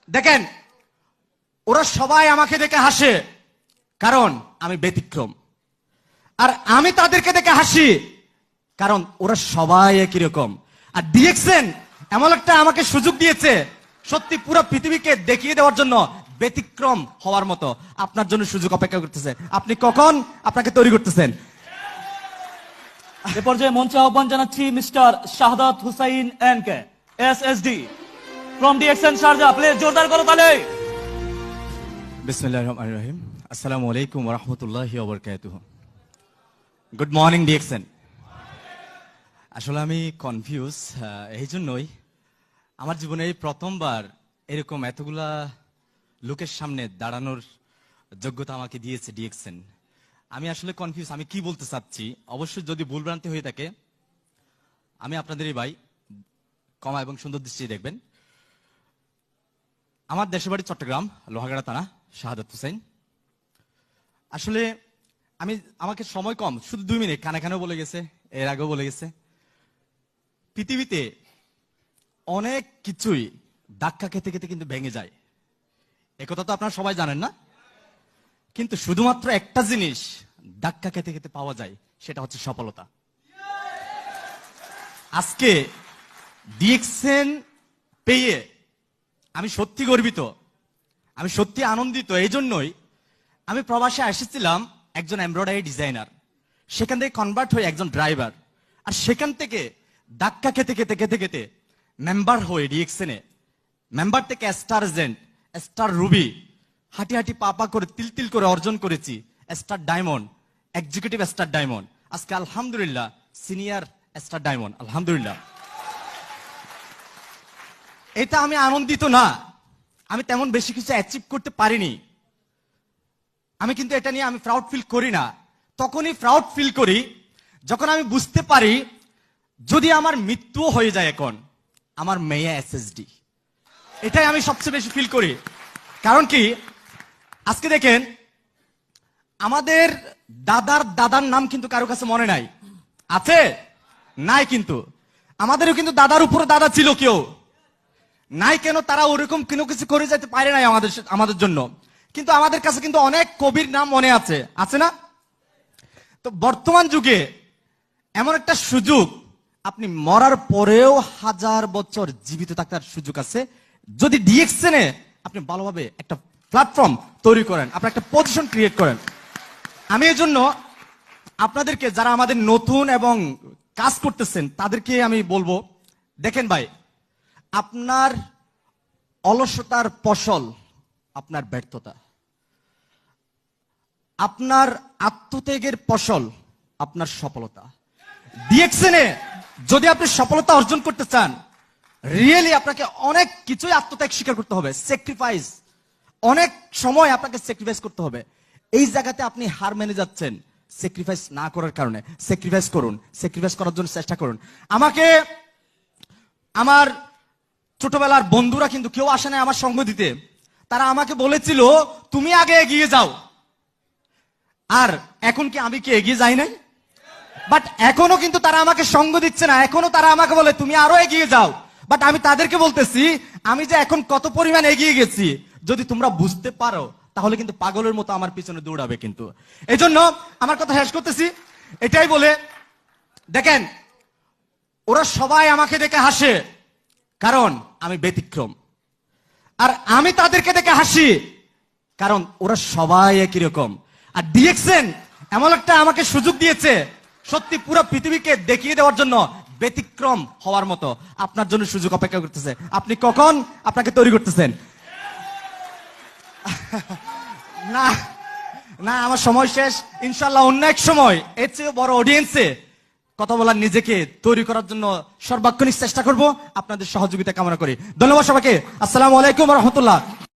দেখেন, ওরা সবাই আমাকে দেখে হাসে কারণ আমি ব্যতিক্রম, আর আমি তাদেরকে দেখে হাসি কারণ ওরা সবাই একই রকম। আর ডিএক্সএন এমন একটা আমাকে সুযোগ দিয়েছে সত্যি পুরো পৃথিবীকে দেখিয়ে দেওয়ার জন্য ব্যতিক্রম হওয়ার মতো। আপনার জন্য সুযোগ অপেক্ষা করতেছে, আপনি কখন আপনাকে তৈরি করতেছেন। এ পর্যায়ে মঞ্চে আহ্বান জানাচ্ছি mister Shahadat Hussain N K SSD from DXN Sharjah. Please জোরদার করো তালে। বিসমিল্লাহির রহমানির রহিম। আসসালামু আলাইকুম ওয়া রাহমাতুল্লাহি ওয়া বারাকাতুহু। Good morning DXN. আসলে আমি কনফিউজ, এই জন্যই আমার জীবনে এই প্রথমবার এরকম এতগুলা লোকের সামনে দাঁড়ানোর যোগ্যতা আমাকে দিয়েছে ডিএক্সএন। আমি আসলে কনফিউজ, আমি কি বলতে চাচ্ছি। অবশ্যই যদি ভুলভ্রান্তি হয়ে থাকে আমি আপনাদেরই ভাই, ক্ষমা এবং সুন্দর দৃষ্টি দেখবেন। আমার দেশের বাড়ি চট্টগ্রাম, লোহাগাড়া থানা, শাহাদাত হুসাইন। আসলে আমাকে সময় কম, শুধু 2 মিনিট, কানে কানেও বলে গেছে, এর আগেও বলে গেছে। পৃথিবীতে অনেক কিছুই ধাক্কা খেতে খেতে কিন্তু ভেঙে যায়, একথা তো আপনারা সবাই জানেন না? কিন্তু শুধুমাত্র একটা জিনিস ধাক্কা খেতে খেতে পাওয়া যায়, সেটা হচ্ছে সফলতা। আজকে ডিএক্সএন পেয়ে আমি সত্যি গর্বিত, আমি সত্যি আনন্দিত। এই জন্যই আমি প্রবাসে এসেছিলাম একজন এমব্রয়ডারি ডিজাইনার, সেখান থেকে কনভার্ট হয়ে একজন ড্রাইভার, আর সেখান থেকে ধাক্কা খেতে খেতে খেতে খেতে মেম্বার হয়ে ডিএক্সএনে, মেম্বার থেকে স্টার এজেন্ট, স্টার রুবি, হাঁটি হাঁটি পা করে তিল তিল করে অর্জন করেছি star diamond, executive star diamond, আজকে আলহামদুলিল্লাহ সিনিয়র স্টার ডায়মন্ড, আলহামদুলিল্লাহ। এটা আমি আনন্দিত না, আমি তেমন বেশি কিছু অ্যাচিভ করতে পারিনি, আমি কিন্তু এটা নিয়ে আমি প্রাউড ফিল করি না। তখনই প্রাউড ফিল করি যখন আমি বুঝতে পারি যদি আমার মৃত্যু হয়ে যায় এখন আমার মেয়ে এসএসডি। এটাই আমি সবচেয়ে বেশি ফিল করি। কারণ কি, আজকে দেখেন আমাদের দাদার নাম কিন্তু কারো কাছে মনে নাই, আছে নাই? কিন্তু আমাদেরও কিন্তু দাদার উপরে দাদা ছিল, কেউ নাই কেন? তারা ওরকম কোনো কিছু করে যেতে পারে নাই আমাদের জন্য, কিন্তু আমাদের কাছে কিন্তু অনেক কবির নাম মনে আছে, আছে না? তো বর্তমান যুগে এমন একটা সুযোগ, আপনি মরার পরেও 1000 বছর জীবিত থাকার সুযোগ আছে যদি ডিএক্সএনে আপনি ভালোভাবে একটা প্ল্যাটফর্ম তৈরি করেন, আপনি একটা পজিশন ক্রিয়েট করেন। আমি এই জন্য আপনাদেরকে, যারা আমাদের নতুন এবং কাজ করতেছেন, তাদেরকে আমি বলবো, দেখেন ভাই, আপনার অলসতার ফসল আপনার ব্যর্থতা, আপনার আত্মত্যাগের ফসল আপনার সফলতা। ডিএক্সএনে যদি আপনি সফলতা অর্জন করতে চান, রিয়েলি আপনাকে অনেক কিছুই আত্মত্যাগ স্বীকার করতে হবে, স্যাক্রিফাইস, অনেক সময় আপনাকে স্যাক্রিফাইস করতে হবে। এই জায়গাতে আপনি হার মেনে যাচ্ছেন স্যাক্রিফাইস না করার কারণে। স্যাক্রিফাইস করুন, স্যাক্রিফাইস করার জন্য চেষ্টা করুন। আমাকে আমার ছোটবেলার বন্ধুরা কিন্তু কেউ আসে না আমার সঙ্গ দিতে, তারা আমাকে বলেছিল তুমি আগে এগিয়ে যাও। আর এখন কি আমি কি এগিয়ে যাই নাই? বাট এখনো কিন্তু তারা আমাকে সঙ্গ দিচ্ছে না, এখনো তারা আমাকে বলে তুমি আরো এগিয়ে যাও। বাট আমি তাদেরকে বলতেছি আমি যে এখন কত পরিমাণ এগিয়ে গেছি, যদি তোমরা বুঝতে পারো তাহলে কিন্তু পাগলের মতো আমার পিছনে দৌড়াবে। কিন্তু এই জন্য আমার কথা শেষ করতেছি এটাই বলে, দেখেন, ওরা সবাই আমাকে দেখে হাসে কারণ আমি ব্যতিক্রম, আর আমি তাদেরকে দেখে হাসি কারণ ওরা সবাই একই রকম। আর ডিএক্সএন এমন একটা আমাকে সুযোগ দিয়েছে সত্যি পুরো পৃথিবীকে দেখিয়ে দেওয়ার জন্য ব্যতিক্রম হওয়ার মতো। আপনার জন্য সুযোগ অপেক্ষা করতেছে, আপনি কখন আপনাকে তৈরি করতেছেন। না না, আমার সময় শেষ, ইনশাল্লাহ অন্য এক সময় এর চেয়ে বড় অডিয়েন্সে কথা বলার, নিজেকে তৈরি করার জন্য সর্বাক্ষণিক চেষ্টা করব। আপনাদের সহযোগিতা কামনা করি। ধন্যবাদ সবাইকে। আসসালামু আলাইকুম ওয়া রাহমাতুল্লাহ।